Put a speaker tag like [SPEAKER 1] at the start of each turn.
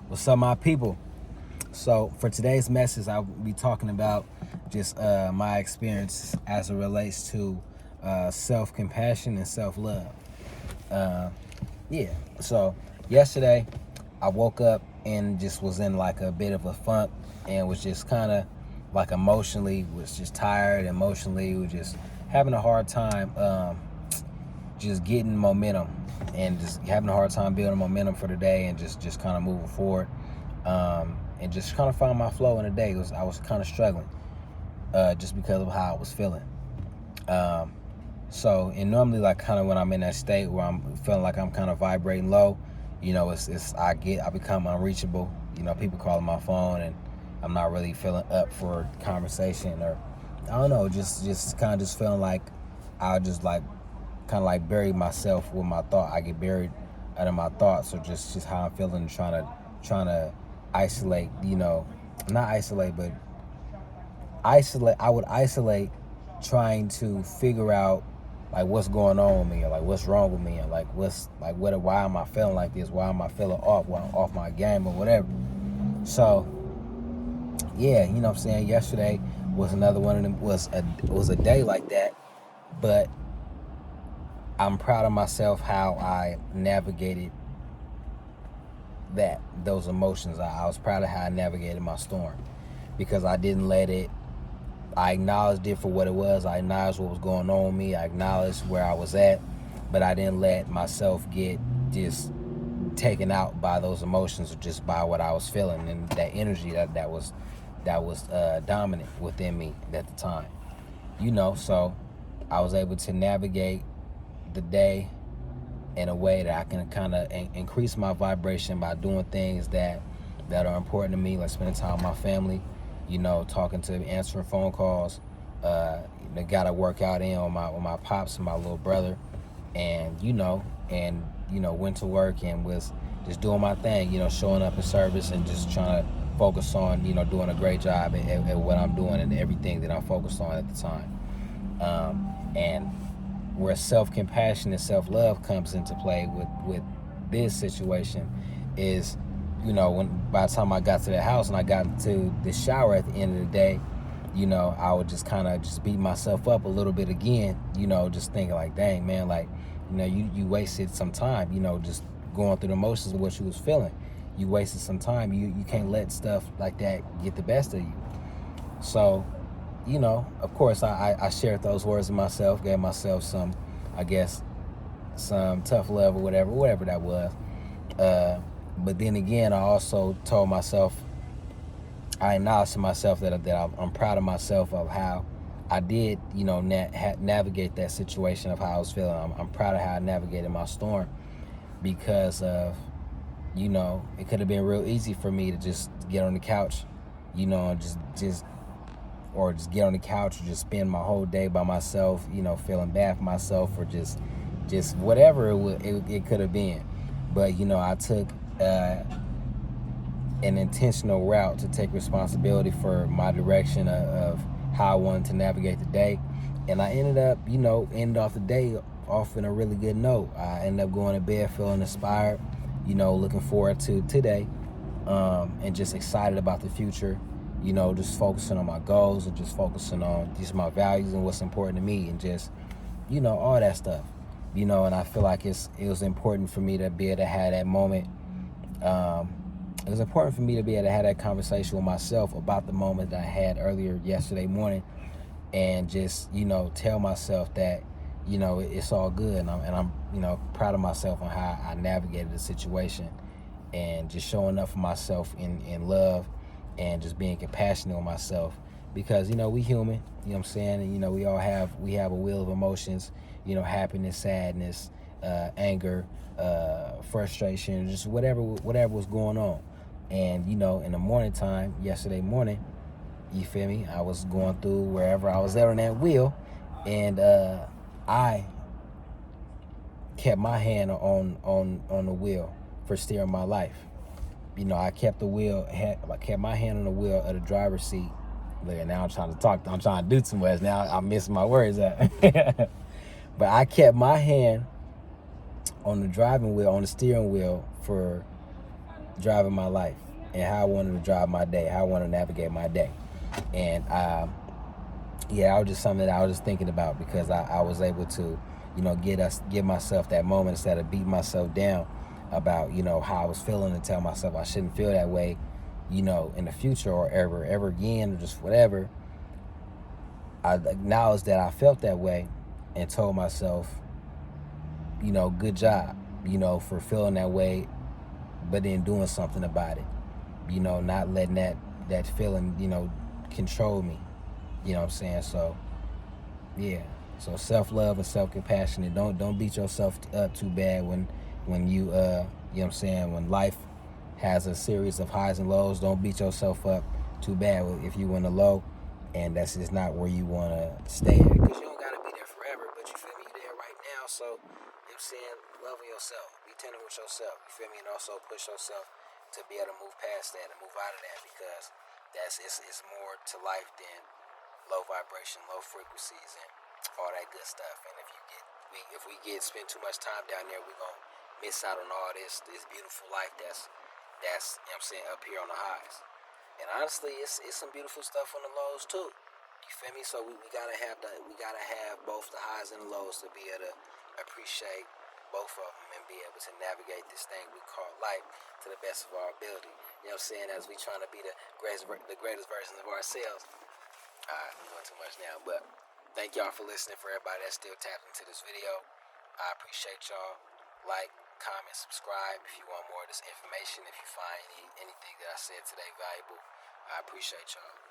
[SPEAKER 1] What's up, my people? So, for today's message, I'll be talking about just my experience as it relates to self compassion and self love. Uh, yeah, so yesterday I woke up and just was in like a bit of a funk and was just kind of like emotionally, was just tired, emotionally, was just having a hard time just getting momentum and just having a hard time building momentum for the day and just kind of moving forward and just kind of find my flow in the day. I was kind of struggling just because of how I was feeling. Um, and normally, like, kind of when I'm in that state where I'm feeling like I'm kind of vibrating low, I become unreachable. People calling my phone and I'm not really feeling up for conversation, or I don't know, just kind of just feeling like I'll just like kind of like bury myself with my thought. I get buried out of my thoughts, or just how I'm feeling, trying to isolate. Not isolate, but isolate. I would isolate, trying to figure out like what's going on with me, or like what's wrong with me, or like why am I feeling like this? Why am I feeling off my game or whatever? So yeah, what I'm saying. Yesterday was another one of them. Was a day like that, but I'm proud of myself how I navigated those emotions. I was proud of how I navigated my storm, because I didn't let it. I acknowledged it for what it was. I acknowledged what was going on with me. I acknowledged where I was at, but I didn't let myself get just taken out by those emotions, or just by what I was feeling and that energy that was dominant within me at the time. So I was able to navigate the day in a way that I can kind of increase my vibration by doing things that are important to me, like spending time with my family, answering phone calls. Got to work out in with my pops and my little brother, and went to work and was just doing my thing, showing up in service and just trying to focus on, doing a great job at what I'm doing and everything that I'm focused on at the time. And where self-compassion and self-love comes into play with this situation is, when by the time I got to the house and I got into the shower at the end of the day, I would just kind of just beat myself up a little bit again, just thinking like, dang, man, like, you wasted some time, just going through the motions of what you was feeling. You wasted some time. You can't let stuff like that get the best of you. So, of course, I shared those words with myself, gave myself some, I guess, some tough love or whatever that was. But then again, I also told myself, I acknowledged to myself that I'm proud of myself of how I did, navigate that situation of how I was feeling. I'm proud of how I navigated my storm, because of, it could have been real easy for me to just get on the couch, and just get on the couch, or just spend my whole day by myself, feeling bad for myself, or just whatever it could have been. But I took an intentional route to take responsibility for my direction of how I wanted to navigate the day, and I ended up, ended off the day off in a really good note. I ended up going to bed feeling inspired, looking forward to today, and just excited about the future. Just focusing on my goals, and just focusing on just my values and what's important to me, and just, all that stuff. And I feel like it was important for me to be able to have that moment. It was important for me to be able to have that conversation with myself about the moment that I had earlier yesterday morning, and just, tell myself that, it's all good, and I'm proud of myself on how I navigated the situation, and just showing up for myself in love, and just being compassionate with myself, because we human, what I'm saying, and we have a wheel of emotions, happiness, sadness, anger, frustration, just whatever was going on. And in the morning time yesterday morning, you feel me, I was going through wherever I was at on that wheel, and I kept my hand on the wheel for steering my life. I kept kept my hand on the wheel of the driver's seat. Look, now I'm trying to do too much. Now I'm missing my words out. But I kept my hand on the driving wheel, on the steering wheel, for driving my life and how I wanted to drive my day, how I want to navigate my day. And yeah, I was just something that I was just thinking about because I was able to, give myself that moment instead of beating myself down about, how I was feeling and tell myself I shouldn't feel that way, in the future or ever again or just whatever. I acknowledged that I felt that way and told myself, good job, for feeling that way, but then doing something about it, not letting that feeling, control me. You know what I'm saying? So yeah. So self-love and self-compassion, and don't beat yourself up too bad when you you know what I'm saying, when life has a series of highs and lows. Don't beat yourself up too bad if you in a low and that's just not where you want to stay at, because you don't got to be there forever, but you feel me, you there right now. So you know what I'm saying, loving yourself, be tender with yourself, you feel me, and also push yourself to be able to move past that and move out of that, because it's more to life than low vibration, low frequencies, and all that good stuff. And if we get spend too much time down there, we're gonna miss out on all this beautiful life that's you know what I'm saying, up here on the highs. And honestly, it's some beautiful stuff on the lows too. You feel me? So we gotta have both the highs and the lows to be able to appreciate both of them and be able to navigate this thing we call life to the best of our ability. You know what I'm saying? As we trying to be the greatest versions of ourselves. I'm doing too much now, but thank y'all for listening. For everybody that's still tapped into this video, I appreciate y'all. Like, comment, subscribe if you want more of this information. If you find anything that I said today valuable, I appreciate y'all.